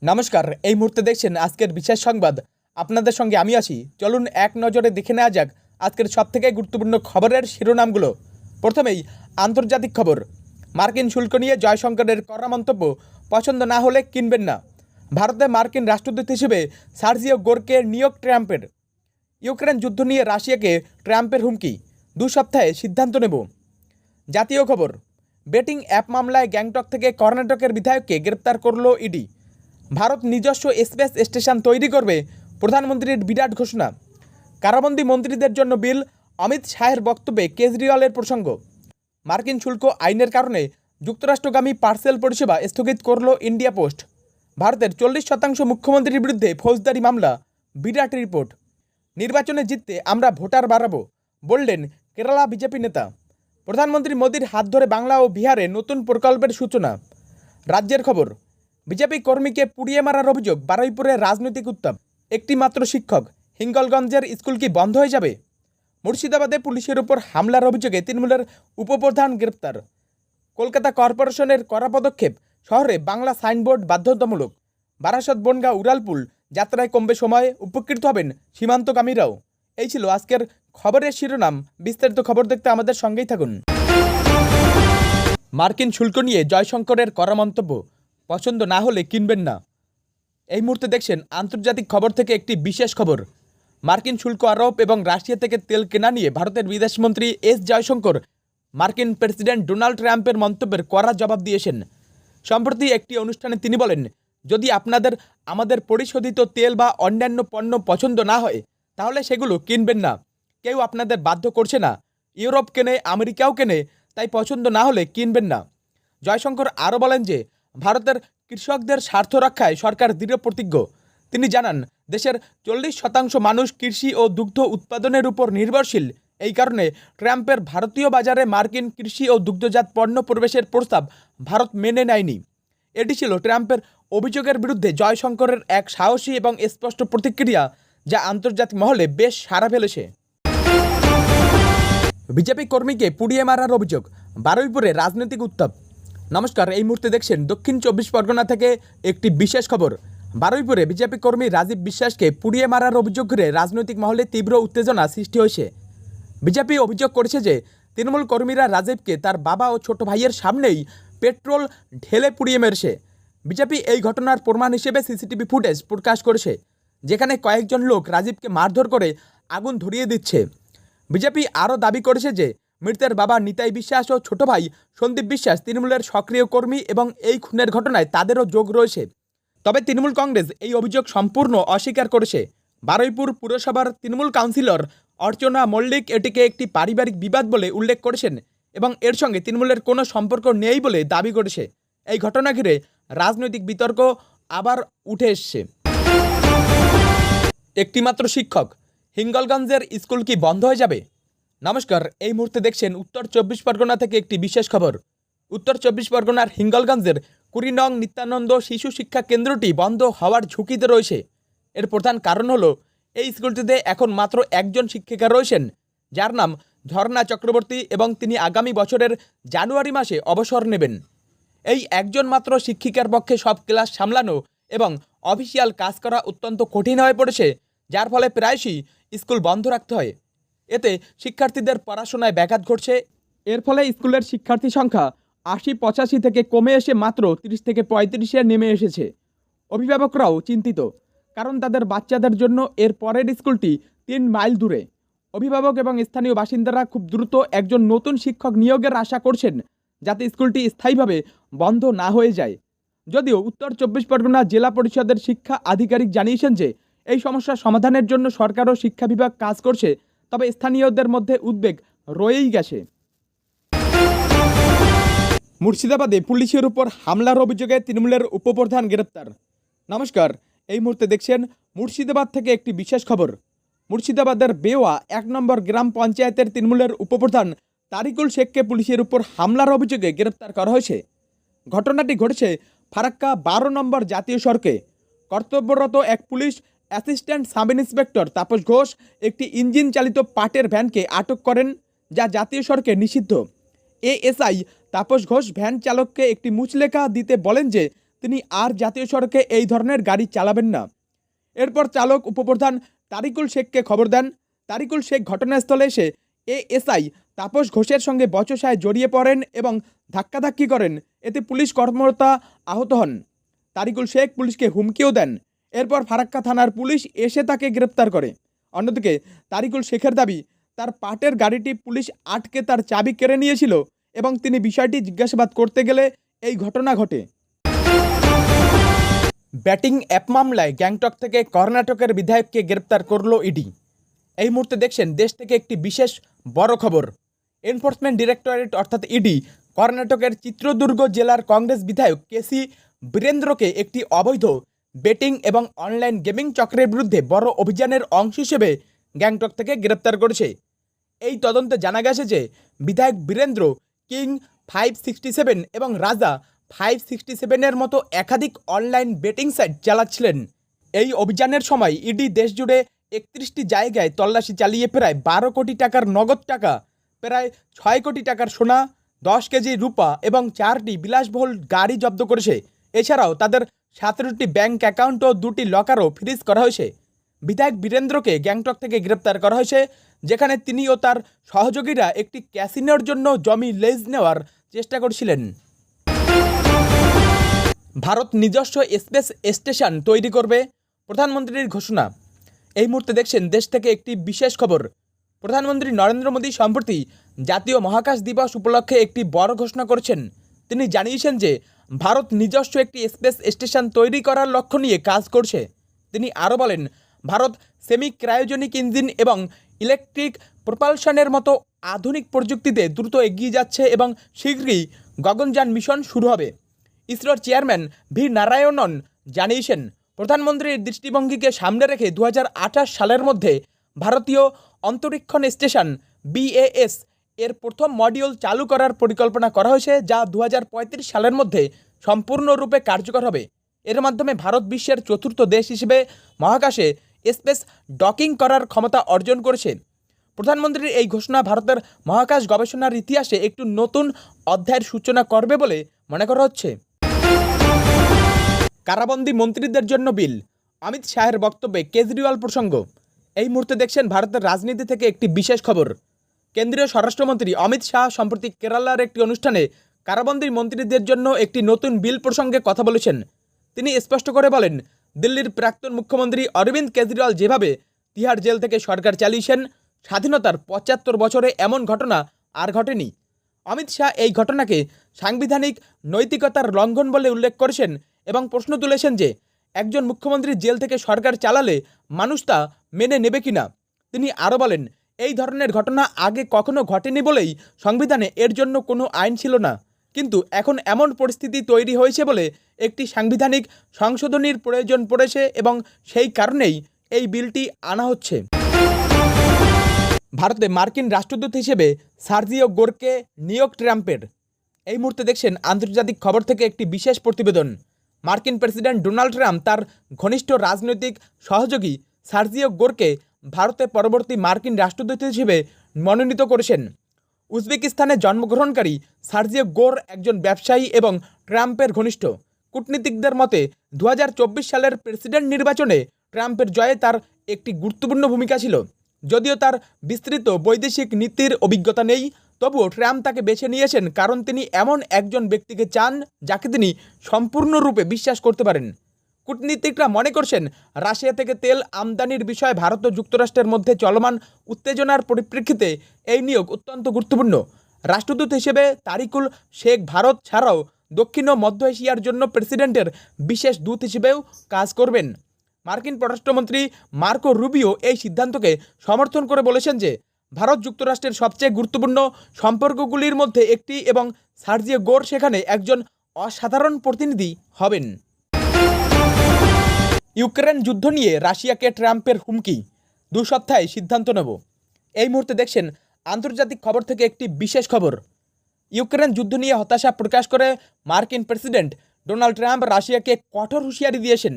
নমস্কার, এই মুহূর্তে দেখছেন আজকের বিশেষ সংবাদ। আপনাদের সঙ্গে আমি আছি। চলুন এক নজরে দেখে নেওয়া যাক আজকের সবথেকে গুরুত্বপূর্ণ খবরের শিরোনামগুলো। প্রথমেই আন্তর্জাতিক খবর। মার্কিন শুল্ক নিয়ে জয়শঙ্করের কড়া মন্তব্য, পছন্দ না হলে কিনবেন না। ভারতে মার্কিন রাষ্ট্রদূত হিসেবে সার্জিও গোরকে নিয়োগ ট্রাম্পের। ইউক্রেন যুদ্ধ নিয়ে রাশিয়াকে ট্রাম্পের হুমকি, 2 সপ্তাহে সিদ্ধান্ত নেব। জাতীয় খবর। বেটিং অ্যাপ মামলায় গ্যাংটক থেকে কর্ণাটকের বিধায়ককে গ্রেপ্তার করল ইডি। ভারত নিজস্ব স্পেস স্টেশন তৈরি করবে, প্রধানমন্ত্রীর বিরাট ঘোষণা। কারাবন্দী মন্ত্রীদের জন্য বিল, অমিত শাহের বক্তব্যে কেজরিওয়ালের প্রসঙ্গ। মার্কিন শুল্ক আইনের কারণে যুক্তরাষ্ট্রগামী পার্সেল পরিষেবা স্থগিত করল ইন্ডিয়া পোস্ট। ভারতের 40% মুখ্যমন্ত্রীর বিরুদ্ধে ফৌজদারি মামলা, বিরাট রিপোর্ট। নির্বাচনে জিততে আমরা ভোটার বাড়াবো, বললেন কেরালা বিজেপি নেতা। প্রধানমন্ত্রী মোদীর হাত ধরে বাংলা ও বিহারে নতুন প্রকল্পের সূচনা। রাজ্যের খবর। বিজেপি কর্মীকে পুড়িয়ে মারার অভিযোগ, বারুইপুরে রাজনৈতিক উত্তাপ। একটি মাত্র শিক্ষক, হিঙ্গলগঞ্জের স্কুল কি বন্ধ হয়ে যাবে? মুর্শিদাবাদে পুলিশের উপর হামলার অভিযোগে তৃণমূলের উপপ্রধান গ্রেপ্তার। কলকাতা কর্পোরেশনের কড়া পদক্ষেপ, শহরে বাংলা সাইনবোর্ড বাধ্যতামূলক। বারাসত বনগাঁ উড়ালপুল যাত্রায় কমবে সময়, উপকৃত হবেন সীমান্তগামীরাও। এই ছিল আজকের খবরের শিরোনাম। বিস্তারিত খবর দেখতে আমাদের সঙ্গেই থাকুন। মার্কিন শুল্ক নিয়ে জয়শঙ্করের কড়া মন্তব্য, পছন্দ না হলে কিনবেন না। এই মুহূর্তে দেখছেন আন্তর্জাতিক খবর থেকে একটি বিশেষ খবর। মার্কিন শুল্ক আরোপ এবং রাশিয়া থেকে তেল কেনা নিয়ে ভারতের বিদেশমন্ত্রী এস জয়শঙ্কর মার্কিন প্রেসিডেন্ট ডোনাল্ড ট্রাম্পের মন্তব্যের কড়া জবাব দিয়েছেন। সম্প্রতি একটি অনুষ্ঠানে তিনি বলেন, যদি আমাদের পরিশোধিত তেল বা অন্যান্য পণ্য পছন্দ না হয় তাহলে সেগুলো কিনবেন না। কেউ আপনাদের বাধ্য করছে না। ইউরোপ কেনে, আমেরিকাও কেনে, তাই পছন্দ না হলে কিনবেন না। জয়শঙ্কর আরও বলেন যে ভারতের কৃষকদের স্বার্থ রক্ষায় সরকার দৃঢ় প্রতিজ্ঞ। তিনি জানান, দেশের 40% মানুষ কৃষি ও দুগ্ধ উৎপাদনের উপর নির্ভরশীল। এই কারণে ট্রাম্পের ভারতীয় বাজারে মার্কিন কৃষি ও দুগ্ধজাত পণ্য প্রবেশের প্রস্তাব ভারত মেনে নেয়নি। এটি ছিল ট্রাম্পের অভিযোগের বিরুদ্ধে জয়শঙ্করের এক সাহসী এবং স্পষ্ট প্রতিক্রিয়া, যা আন্তর্জাতিক মহলে বেশ সাড়া ফেলেছে। বিজেপি কর্মীকে পুড়িয়ে মারার অভিযোগ, বারুইপুরে রাজনৈতিক উত্তাপ। নমস্কার, এই মুহূর্তে দেখছেন দক্ষিণ 24 পরগনা থেকে একটি বিশেষ খবর। বারুইপুরে বিজেপি কর্মী রাজীব বিশ্বাসকে পুড়িয়ে মারার অভিযোগ ঘিরে রাজনৈতিক মহলে তীব্র উত্তেজনা সৃষ্টি হয়েছে। বিজেপি অভিযোগ করেছে যে তৃণমূল কর্মীরা রাজীবকে তার বাবা ও ছোট ভাইয়ের সামনেই পেট্রোল ঢেলে পুড়িয়ে মেরেছে। বিজেপি এই ঘটনার প্রমাণ হিসেবে সিসিটিভি ফুটেজ প্রকাশ করেছে, যেখানে কয়েকজন লোক রাজীবকে মারধর করে আগুন ধরিয়ে দিচ্ছে। বিজেপি আরও দাবি করেছে যে মৃতের বাবা নিতাই বিশ্বাস ও ছোট ভাই সন্দীপ বিশ্বাস তৃণমূলের সক্রিয় কর্মী এবং এই খুনের ঘটনায় তাদেরও যোগ রয়েছে। তবে তৃণমূল কংগ্রেস এই অভিযোগ সম্পূর্ণ অস্বীকার করেছে। বারুইপুর পুরসভার তৃণমূল কাউন্সিলর অর্চনা মল্লিক এটিকে একটি পারিবারিক বিবাদ বলে উল্লেখ করেছেন এবং এর সঙ্গে তৃণমূলের কোনো সম্পর্ক নেই বলে দাবি করেছে। এই ঘটনা ঘিরে রাজনৈতিক বিতর্ক আবার উঠে এসছে। একটিমাত্র শিক্ষক, হিঙ্গলগঞ্জের স্কুল কি বন্ধ হয়ে যাবে? নমস্কার, এই মুহূর্তে দেখছেন উত্তর 24 পরগনা থেকে একটি বিশেষ খবর। উত্তর 24 পরগনার হিঙ্গলগঞ্জের 20 নং নিত্যানন্দ শিশু শিক্ষা কেন্দ্রটি বন্ধ হওয়ার ঝুঁকিতে রয়েছে। এর প্রধান কারণ হলো এই স্কুলটিতে এখন মাত্র একজন শিক্ষিকা রয়েছেন, যার নাম ঝর্ণা চক্রবর্তী, এবং তিনি আগামী বছরের জানুয়ারি মাসে অবসর নেবেন। এই একজন মাত্র শিক্ষিকার পক্ষে সব ক্লাস সামলানো এবং অফিসিয়াল কাজ করা অত্যন্ত কঠিন হয়ে পড়েছে, যার ফলে প্রায়শই স্কুল বন্ধ রাখতে হয়। এতে শিক্ষার্থীদের পড়াশোনায় ব্যাঘাত ঘটছে। এর ফলে স্কুলের শিক্ষার্থী সংখ্যা 80-85 থেকে কমে এসে মাত্র 30 থেকে 35-এ নেমে এসেছে। অভিভাবকরাও চিন্তিত, কারণ তাদের বাচ্চাদের জন্য এর পরের স্কুলটি 3 মাইল দূরে। অভিভাবক এবং স্থানীয় বাসিন্দারা খুব দ্রুত একজন নতুন শিক্ষক নিয়োগের আশা করছেন, যাতে স্কুলটি স্থায়ীভাবে বন্ধ না হয়ে যায়। যদিও উত্তর 24 পরগনা জেলা পরিষদের শিক্ষা আধিকারিক জানিয়েছেন যে এই সমস্যার সমাধানের জন্য সরকার ও শিক্ষা বিভাগ কাজ করছে, তবে স্থানীয়দের মধ্যে উদ্বেগ রয়েই গেছে। মুর্শিদাবাদে পুলিশের উপর হামলার অভিযোগে তৃণমূলের উপপ্রধান গ্রেপ্তার। নমস্কার, এই মুহূর্তে দেখছেন মুর্শিদাবাদ থেকে একটি বিশেষ খবর। মুর্শিদাবাদের বেওয়া 1 নম্বর গ্রাম পঞ্চায়েতের তৃণমূলের উপপ্রধান তারিকুল শেখকে পুলিশের উপর হামলার অভিযোগে গ্রেপ্তার করা হয়েছে। ঘটনাটি ঘটেছে ফারাক্কা 12 নম্বর জাতীয় সড়কে। কর্তব্যরত এক police assistant sub inspector Tapas Ghosh একটি ইঞ্জিন চালিত পাটের ভ্যানকে আটক করেন, যা জাতীয় সড়কে নিষিদ্ধ। এএসআই তাপস ঘোষ ভ্যান চালককে একটি মুচলেখা দিতে বলেন যে তিনি আর জাতীয় সড়কে এই ধরনের গাড়ি চালাবেন না। এরপর চালক উপপ্রধান তারিকুল শেখকে খবর দেন। তারিকুল শেখ ঘটনাস্থলে এসে এএসআই তাপস ঘোষের সঙ্গে বচসায় জড়িয়ে পড়েন এবং ধাক্কাধাক্কি করেন। এতে পুলিশ কর্মকর্তা আহত হন। তারিকুল শেখ পুলিশকে হুমকিও দেন। এরপর ফারাক্কা থানার পুলিশ এসে তাকে গ্রেপ্তার করে। অন্যদিকে তারিকুল শেখের দাবি, তার পাটের গাড়িটি পুলিশ আটকে তার চাবি কেড়ে নিয়েছিল এবং তিনি বিষয়টি জিজ্ঞাসাবাদ করতে গেলে এই ঘটনা ঘটে। ব্যাটিং অ্যাপ মামলায় গ্যাংটক থেকে কর্ণাটকের বিধায়ককে গ্রেপ্তার করল ইডি। এই মুহূর্তে দেখছেন দেশ থেকে একটি বিশেষ বড় খবর। এনফোর্সমেন্ট ডিরেক্টরেট অর্থাৎ ইডি কর্ণাটকের চিত্রদুর্গ জেলার কংগ্রেস বিধায়ক কেসি বীরেন্দ্রকে একটি অবৈধ বেটিং এবং অনলাইন গেমিং চক্রের বিরুদ্ধে বড় অভিযানের অংশ হিসেবে গ্যাংটক থেকে গ্রেপ্তার করেছে। এই তদন্তে জানা গেছে যে বিধায়ক বীরেন্দ্র কিং 567 এবং রাজা 567-এর মতো একাধিক অনলাইন বেটিং সাইট চালাচ্ছিলেন। এই অভিযানের সময় ইডি দেশজুড়ে 31টি জায়গায় তল্লাশি চালিয়ে প্রায় 12 কোটি টাকার নগদ টাকা, প্রায় 6 কোটি টাকার সোনা, 10 কেজি রূপা এবং 4টি বিলাসবহুল গাড়ি জব্দ করেছে। এছাড়াও তাদের 17টি ব্যাংক অ্যাকাউন্ট ও 2টি লকারও ফ্রিজ করা হয়েছে। বিধায়ক বীরেন্দ্রকে গ্যাংটক থেকে গ্রেপ্তার করা হয়েছে, যেখানে তিনি ও তার সহযোগীরা একটি ক্যাসিনোর জন্য জমি লিজ নেওয়ার চেষ্টা করছিলেন। ভারত নিজস্ব স্পেস স্টেশন তৈরি করবে, প্রধানমন্ত্রীর ঘোষণা। এই মুহূর্তে দেখছেন দেশ থেকে একটি বিশেষ খবর। প্রধানমন্ত্রী নরেন্দ্র মোদী সম্প্রতি জাতীয় মহাকাশ দিবস উপলক্ষে একটি বড় ঘোষণা করেছেন। তিনি জানিয়েছেন যে ভারত নিজস্ব একটি স্পেস স্টেশন তৈরি করার লক্ষ্য নিয়ে কাজ করছে। তিনি আরও বলেন, ভারত সেমি ক্রায়োজেনিক ইঞ্জিন এবং ইলেকট্রিক প্রপালশনের মতো আধুনিক প্রযুক্তিতে দ্রুত এগিয়ে যাচ্ছে এবং শীঘ্রই গগনযান মিশন শুরু হবে। ইসরোর চেয়ারম্যান ভি নারায়ণন জানিয়েছেন, প্রধানমন্ত্রীর দৃষ্টিভঙ্গিকে সামনে রেখে 2028 সালের মধ্যে ভারতীয় অন্তরীক্ষণ স্টেশন বিএএস এর প্রথম মডিউল চালু করার পরিকল্পনা করা হয়েছে, যা 2035 সালের মধ্যে সম্পূর্ণরূপে কার্যকর হবে। এর মাধ্যমে ভারত বিশ্বের চতুর্থ দেশ হিসেবে মহাকাশে স্পেস ডকিং করার ক্ষমতা অর্জন করেছে। প্রধানমন্ত্রীর এই ঘোষণা ভারতের মহাকাশ গবেষণার ইতিহাসে একটু নতুন অধ্যায়ের সূচনা করবে বলে মনে করা হচ্ছে। কারাবন্দী মন্ত্রীদের জন্য বিল, অমিত শাহের বক্তব্যে কেজরিওয়াল প্রসঙ্গ। এই মুহূর্তে দেখছেন ভারতের রাজনীতি থেকে একটি বিশেষ খবর। কেন্দ্রীয় স্বরাষ্ট্রমন্ত্রী অমিত শাহ সম্প্রতি কেরালার একটি অনুষ্ঠানে কারাবন্দী মন্ত্রীদের জন্য একটি নতুন বিল প্রসঙ্গে কথা বলেছেন। তিনি স্পষ্ট করে বলেন, দিল্লির প্রাক্তন মুখ্যমন্ত্রী অরবিন্দ কেজরিওয়াল যেভাবে তিহার জেল থেকে সরকার চালিয়েছেন, স্বাধীনতার 75 বছরে এমন ঘটনা আর ঘটেনি। অমিত শাহ এই ঘটনাকে সাংবিধানিক নৈতিকতার লঙ্ঘন বলে উল্লেখ করেছেন এবং প্রশ্ন তুলেছেন যে একজন মুখ্যমন্ত্রী জেল থেকে সরকার চালালে মানুষ তা মেনে নেবে কিনা। তিনি আরও বলেন, এই ধরনের ঘটনা আগে কখনো ঘটেনি বলেই সংবিধানে এর জন্য কোনো আইন ছিল না, কিন্তু এখন এমন পরিস্থিতি তৈরি হয়েছে বলে একটি সাংবিধানিক সংশোধনীর প্রয়োজন পড়েছে এবং সেই কারণেই এই বিলটি আনা হচ্ছে। ভারতে মার্কিন রাষ্ট্রদূত হিসেবে সার্জিও গোরকে নিয়োগ ট্রাম্পের। এই মুহূর্তে দেখছেন আন্তর্জাতিক খবর থেকে একটি বিশেষ প্রতিবেদন। মার্কিন প্রেসিডেন্ট ডোনাল্ড ট্রাম্প তার ঘনিষ্ঠ রাজনৈতিক সহযোগী সার্জিও গোরকে ভারতে পরবর্তী মার্কিন রাষ্ট্রদূত হিসেবে মনোনীত করেছেন। উজবেকিস্তানে জন্মগ্রহণকারী সার্জিও গোর একজন ব্যবসায়ী এবং ট্রাম্পের ঘনিষ্ঠ। কূটনীতিকদের মতে 2024 সালের প্রেসিডেন্ট নির্বাচনে ট্রাম্পের জয়ে তার একটি গুরুত্বপূর্ণ ভূমিকা ছিল। যদিও তার বিস্তৃত বৈদেশিক নীতির অভিজ্ঞতা নেই, তবুও ট্রাম্প তাকে বেছে নিয়েছেন কারণ তিনি এমন একজন ব্যক্তিকে চান যাকে তিনি সম্পূর্ণরূপে বিশ্বাস করতে পারেন। কূটনীতিকরা মনে করছেন, রাশিয়া থেকে তেল আমদানির বিষয়ে ভারত ও যুক্তরাষ্ট্রের মধ্যে চলমান উত্তেজনার পরিপ্রেক্ষিতে এই নিয়োগ অত্যন্ত গুরুত্বপূর্ণ। রাষ্ট্রদূত হিসেবে তারিকুল শেখ ভারত ছাড়াও দক্ষিণ ও মধ্য এশিয়ার জন্য প্রেসিডেন্টের বিশেষ দূত হিসেবেও কাজ করবেন। মার্কিন পররাষ্ট্রমন্ত্রী মার্কো রুবিও এই সিদ্ধান্তকে সমর্থন করে বলেছেন যে ভারত যুক্তরাষ্ট্রের সবচেয়ে গুরুত্বপূর্ণ সম্পর্কগুলির মধ্যে একটি এবং সার্জিও গোর সেখানে একজন অসাধারণ প্রতিনিধি হবেন। ইউক্রেন যুদ্ধ নিয়ে রাশিয়াকে ট্রাম্পের হুমকি, 2 সপ্তাহে সিদ্ধান্ত নেব। এই মুহূর্তে দেখছেন আন্তর্জাতিক খবর থেকে একটি বিশেষ খবর। ইউক্রেন যুদ্ধ নিয়ে হতাশা প্রকাশ করে মার্কিন প্রেসিডেন্ট ডোনাল্ড ট্রাম্প রাশিয়াকে কঠোর হুঁশিয়ারি দিয়েছেন।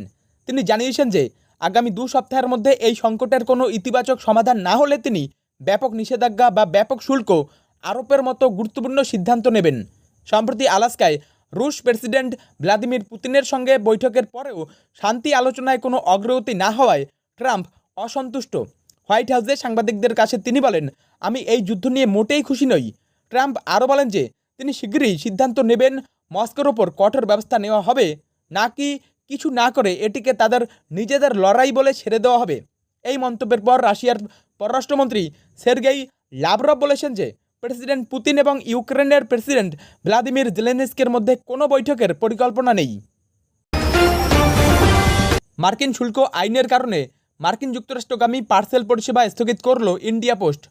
তিনি জানিয়েছেন যে আগামী 2 সপ্তাহের মধ্যে এই সংকটের কোনো ইতিবাচক সমাধান না হলে তিনি ব্যাপক নিষেধাজ্ঞা বা ব্যাপক শুল্ক আরোপের মতো গুরুত্বপূর্ণ সিদ্ধান্ত নেবেন। সম্প্রতি আলাস্কায় রুশ প্রেসিডেন্ট ভ্লাদিমির পুতিনের সঙ্গে বৈঠকের পরেও শান্তি আলোচনায় কোনো অগ্রগতি না হওয়ায় ট্রাম্প অসন্তুষ্ট। হোয়াইট হাউসে সাংবাদিকদের কাছে তিনি বলেন, আমি এই যুদ্ধ নিয়ে মোটেই খুশি নই। ট্রাম্প আরও বলেন যে তিনি শীঘ্রই সিদ্ধান্ত নেবেন মস্কোর ওপর কঠোর ব্যবস্থা নেওয়া হবে নাকি কিছু না করে এটিকে তাদের নিজেদের লড়াই বলে ছেড়ে দেওয়া হবে। এই মন্তব্যের পর রাশিয়ার পররাষ্ট্রমন্ত্রী সের্গেই লাভরভ বলেছেন যে প্রেসিডেন্ট পুতিন এবং ইউক্রেনের প্রেসিডেন্ট ভ্লাদিমির জেলেনস্কির মধ্যে কোনো বৈঠকের পরিকল্পনা নেই। মার্কিন শুল্ক আইনের কারণে মার্কিন যুক্তরাষ্ট্রগামী পার্সেল পরিষেবা স্থগিত করল ইন্ডিয়া পোস্ট।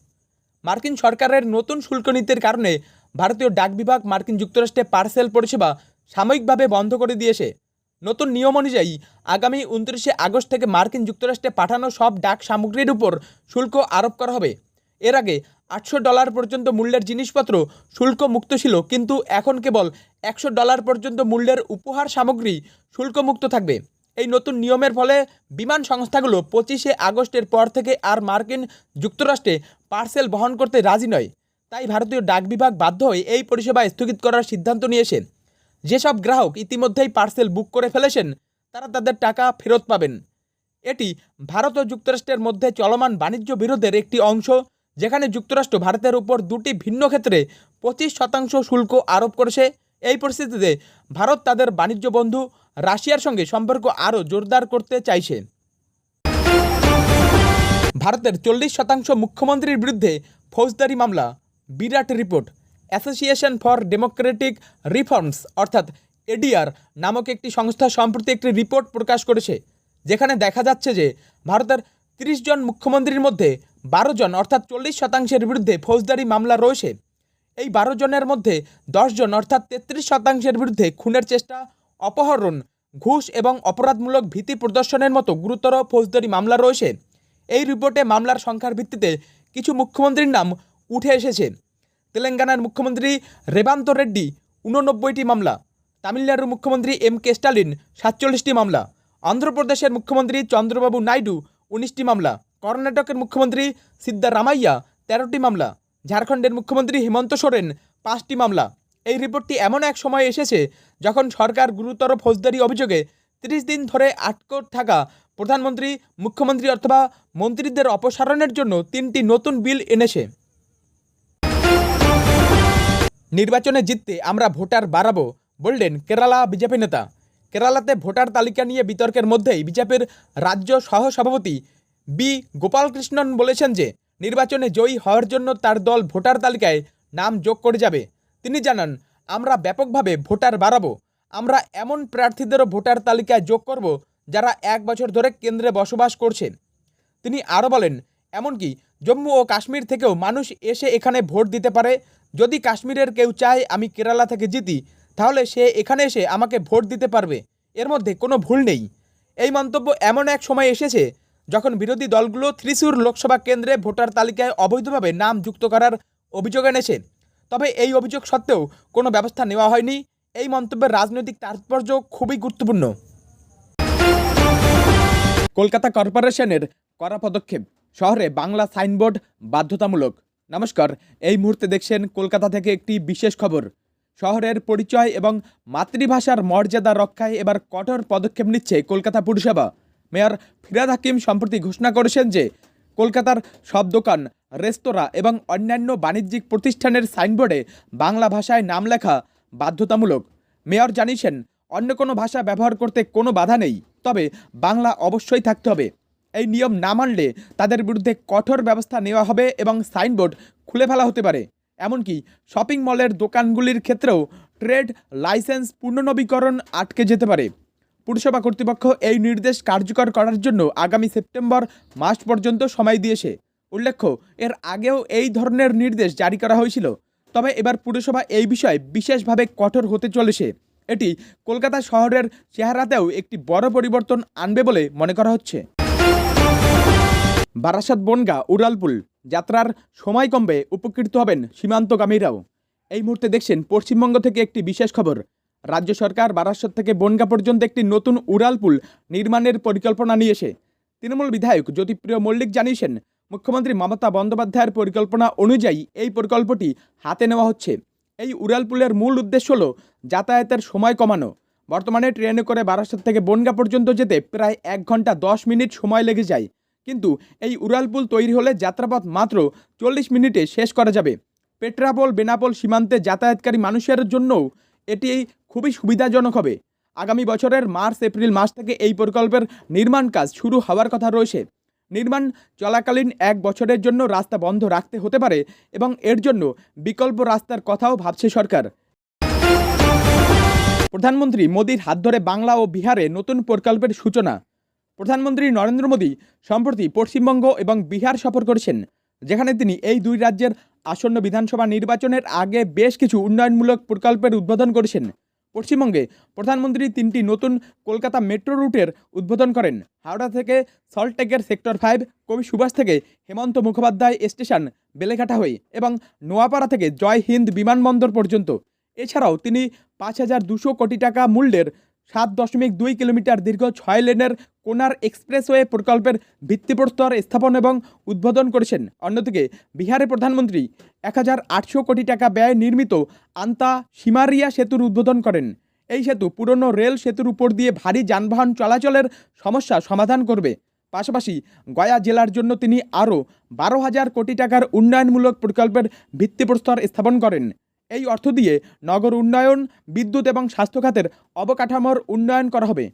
মার্কিন সরকারের নতুন শুল্ক নীতির কারণে ভারতীয় ডাক বিভাগ মার্কিন যুক্তরাষ্ট্রে পার্সেল পরিষেবা সাময়িকভাবে বন্ধ করে দিয়েছে। নতুন নিয়ম অনুযায়ী আগামী 29শে আগস্ট থেকে মার্কিন যুক্তরাষ্ট্রে পাঠানো সব ডাক সামগ্রীর উপর শুল্ক আরোপ করা হবে। এর আগে $800 পর্যন্ত মূল্যের জিনিসপত্র শুল্ক মুক্ত ছিল, কিন্তু এখন কেবল $100 পর্যন্ত মূল্যের উপহার সামগ্রী শুল্কমুক্ত থাকবে। এই নতুন নিয়মের ফলে বিমান সংস্থাগুলো 25শে আগস্টের পর থেকে আর মার্কিন যুক্তরাষ্ট্রে পার্সেল বহন করতে রাজি নয়। তাই ভারতীয় ডাক বিভাগ বাধ্য হয়ে এই পরিষেবা স্থগিত করার সিদ্ধান্ত নিয়েছে। যেসব গ্রাহক ইতিমধ্যেই পার্সেল বুক করে ফেলেছেন তারা তাদের টাকা ফেরত পাবেন। এটি ভারত ও যুক্তরাষ্ট্রের মধ্যে চলমান বাণিজ্য বিরোধের একটি অংশ, যেখানে যুক্তরাষ্ট্র ভারতের উপর দুটি ভিন্ন ক্ষেত্রে 25% শুল্ক আরোপ করেছে। এই পরিস্থিতিতে ভারত তাদের বাণিজ্য বন্ধু রাশিয়ার সঙ্গে সম্পর্ক আরও জোরদার করতে চাইছে। ভারতের 40% মুখ্যমন্ত্রীর বিরুদ্ধে ফৌজদারি মামলা, বিরাট report. Association for democratic reforms অর্থাৎ এডিআর নামক একটি সংস্থা সম্প্রতি একটি রিপোর্ট প্রকাশ করেছে, যেখানে দেখা যাচ্ছে যে ভারতের 30 জন মুখ্যমন্ত্রীর মধ্যে 12 জন অর্থাৎ 40% বিরুদ্ধে ফৌজদারি মামলা রয়েছে। এই 12 জনের মধ্যে 10 জন অর্থাৎ 33% বিরুদ্ধে খুনের চেষ্টা, অপহরণ, ঘুষ এবং অপরাধমূলক ভীতি প্রদর্শনের মতো গুরুতর ফৌজদারি মামলা রয়েছে। এই রিপোর্টে মামলার সংখ্যার ভিত্তিতে কিছু মুখ্যমন্ত্রীর নাম উঠে এসেছে। তেলেঙ্গানার মুখ্যমন্ত্রী রেবান্ত রেড্ডি 89টি মামলা, তামিলনাড়ুর মুখ্যমন্ত্রী এম.কে. স্টালিন 47টি মামলা, অন্ধ্রপ্রদেশের মুখ্যমন্ত্রী চন্দ্রবাবু নাইডু 19টি মামলা, কর্ণাটকের মুখ্যমন্ত্রী সিদ্দারামাইয়া 13টি মামলা, ঝাড়খণ্ডের মুখ্যমন্ত্রী হেমন্ত সোরেন 5টি মামলা। এই রিপোর্টটি এমন এক সময় এসেছে যখন সরকার গুরুতর ফৌজদারি অভিযোগে 30 দিন ধরে আটক থাকা প্রধানমন্ত্রী, মুখ্যমন্ত্রী অথবা মন্ত্রীদের অপসারণের জন্য 3টি নতুন বিল এনেছে। নির্বাচনে জিততে আমরা ভোটার বাড়াবো বললেন কেরালা বিজেপি নেতা। কেরালাতে ভোটার তালিকা নিয়ে বিতর্কের মধ্যেই বিজেপির রাজ্য সহসভাপতি বি গোপালকৃষ্ণন বলেছেন যে নির্বাচনে জয়ী হওয়ার জন্য তার দল ভোটার তালিকায় নাম যোগ করে যাবে। তিনি জানান, আমরা ব্যাপকভাবে ভোটার বাড়াবো। আমরা এমন প্রার্থীদেরও ভোটার তালিকায় যোগ করব যারা 1 বছর ধরে কেন্দ্রে বসবাস করছে। তিনি আরও বলেন, এমনকি জম্মু ও কাশ্মীর থেকেও মানুষ এসে এখানে ভোট দিতে পারে। যদি কাশ্মীরের কেউ চায় আমি কেরালা থেকে জিতি, তাহলে সে এখানে এসে আমাকে ভোট দিতে পারবে। এর মধ্যে কোনো ভুল নেই। এই মন্তব্য এমন এক সময় এসেছে যখন বিরোধী দলগুলো ত্রিশূর লোকসভা কেন্দ্রে ভোটার তালিকায় অবৈধভাবে নাম যুক্ত করার অভিযোগ এনেছে। তবে এই অভিযোগ সত্ত্বেও কোনো ব্যবস্থা নেওয়া হয়নি। এই মন্তব্যের রাজনৈতিক তাৎপর্য খুবই গুরুত্বপূর্ণ। কলকাতা কর্পোরেশনের কড়া পদক্ষেপ, শহরে বাংলা সাইনবোর্ড বাধ্যতামূলক। নমস্কার, এই মুহূর্তে দেখছেন কলকাতা থেকে একটি বিশেষ খবর। শহরের পরিচয় এবং মাতৃভাষার মর্যাদা রক্ষায় এবার কঠোর পদক্ষেপ নিচ্ছে কলকাতা পুরসভা। মেয়র ফিরহাদ হাকিম সম্প্রতি ঘোষণা করেছেন যে কলকাতার সব দোকান, রেস্তোরাঁ এবং অন্যান্য বাণিজ্যিক প্রতিষ্ঠানের সাইনবোর্ডে বাংলা ভাষায় নাম লেখা বাধ্যতামূলক। মেয়র জানিয়েছেন, অন্য কোনো ভাষা ব্যবহার করতে কোনো বাধা নেই, তবে বাংলা অবশ্যই থাকতে হবে। এই নিয়ম না মানলে তাদের বিরুদ্ধে কঠোর ব্যবস্থা নেওয়া হবে এবং সাইনবোর্ড খুলে ফেলা হতে পারে। এমনকি শপিং মলের দোকানগুলির ক্ষেত্রেও ট্রেড লাইসেন্স পুনর্নবীকরণ আটকে যেতে পারে। পুরসভা কর্তৃপক্ষ এই নির্দেশ কার্যকর করার জন্য আগামী সেপ্টেম্বর মাস পর্যন্ত সময় দিয়েছে। উল্লেখ্য, এর আগেও এই ধরনের নির্দেশ জারি করা হয়েছিল, তবে এবার পুরসভা এই বিষয়ে বিশেষভাবে কঠোর হতে চলেছে। এটি কলকাতা শহরের চেহারাতেও একটি বড় পরিবর্তন আনবে বলে মনে করা হচ্ছে। বারাসাত বনগাঁ উড়ালপুল যাত্রার সময় কমবে, উপকৃত হবেন সীমান্তগামীরাও। এই মুহূর্তে দেখছেন পশ্চিমবঙ্গ থেকে একটি বিশেষ খবর। রাজ্য সরকার বারাসাত থেকে বনগাঁ পর্যন্ত একটি নতুন উড়ালপুল নির্মাণের পরিকল্পনা নিয়েছে। তৃণমূল বিধায়ক জ্যোতিপ্রিয় মল্লিক জানিয়েছেন, মুখ্যমন্ত্রী মমতা বন্দ্যোপাধ্যায়ের পরিকল্পনা অনুযায়ী এই প্রকল্পটি হাতে নেওয়া হচ্ছে। এই উড়ালপুলের মূল উদ্দেশ্য হলো যাতায়াতের সময় কমানো। বর্তমানে ট্রেনে করে বারাসাত থেকে বনগাঁ পর্যন্ত যেতে প্রায় 1 ঘন্টা 10 মিনিট সময় লেগে যায়, কিন্তু এই উড়ালপুল তৈরি হলে যাত্রাপথ মাত্র 40 মিনিটে শেষ করা যাবে। পেট্রাপোল বেনাপোল সীমান্তে যাতায়াতকারী মানুষের জন্যও এটি খুবই সুবিধাজনক হবে। আগামী বছরের মার্চ এপ্রিল মাস থেকে এই প্রকল্পের নির্মাণ কাজ শুরু হওয়ার কথা রয়েছে। নির্মাণ চলাকালীন 1 বছরের জন্য রাস্তা বন্ধ রাখতে হতে পারে এবং এর জন্য বিকল্প রাস্তার কথাও ভাবছে সরকার। প্রধানমন্ত্রী মোদীর হাত ধরে বাংলা ও বিহারে নতুন প্রকল্পের সূচনা। প্রধানমন্ত্রী নরেন্দ্র মোদী সম্প্রতি পশ্চিমবঙ্গ এবং বিহার সফর করেছেন, যেখানে তিনি এই দুই রাজ্যের আসন্ন বিধানসভা নির্বাচনের আগে বেশ কিছু উন্নয়নমূলক প্রকল্পের উদ্বোধন করেছেন। পশ্চিমবঙ্গে প্রধানমন্ত্রী 3টি নতুন কলকাতা মেট্রো রুটের উদ্বোধন করেন। হাওড়া থেকে সল্টলেকের সেক্টর 5, কবি সুভাষ থেকে হেমন্ত মুখোপাধ্যায় স্টেশন বেলেঘাটা হয়ে এবং নোয়াপাড়া থেকে জয় হিন্দ বিমানবন্দর পর্যন্ত। এছাড়াও তিনি 5,200 কোটি টাকা মূল্যের 7.2 কিলোমিটার দীর্ঘ 6 লেনের কোনার এক্সপ্রেসওয়ে প্রকল্পের ভিত্তিপ্রস্তর স্থাপন এবং উদ্বোধন করেছেন। অন্যদিকে বিহারে প্রধানমন্ত্রী 1,800 কোটি টাকা ব্যয়ে নির্মিত আন্তা সিমারিয়া সেতুর উদ্বোধন করেন। এই সেতু পুরনো রেল সেতুর উপর দিয়ে ভারী যানবাহন চলাচলের সমস্যা সমাধান করবে। পাশাপাশি গয়া জেলার জন্য তিনি আরও 12,000 কোটি টাকার উন্নয়নমূলক প্রকল্পের ভিত্তিপ্রস্তর স্থাপন করেন। এই অর্থ দিয়ে নগর উন্নয়ন, বিদ্যুৎ এবং স্বাস্থ্য খাতের অবকাঠামোর উন্নয়ন করা হবে।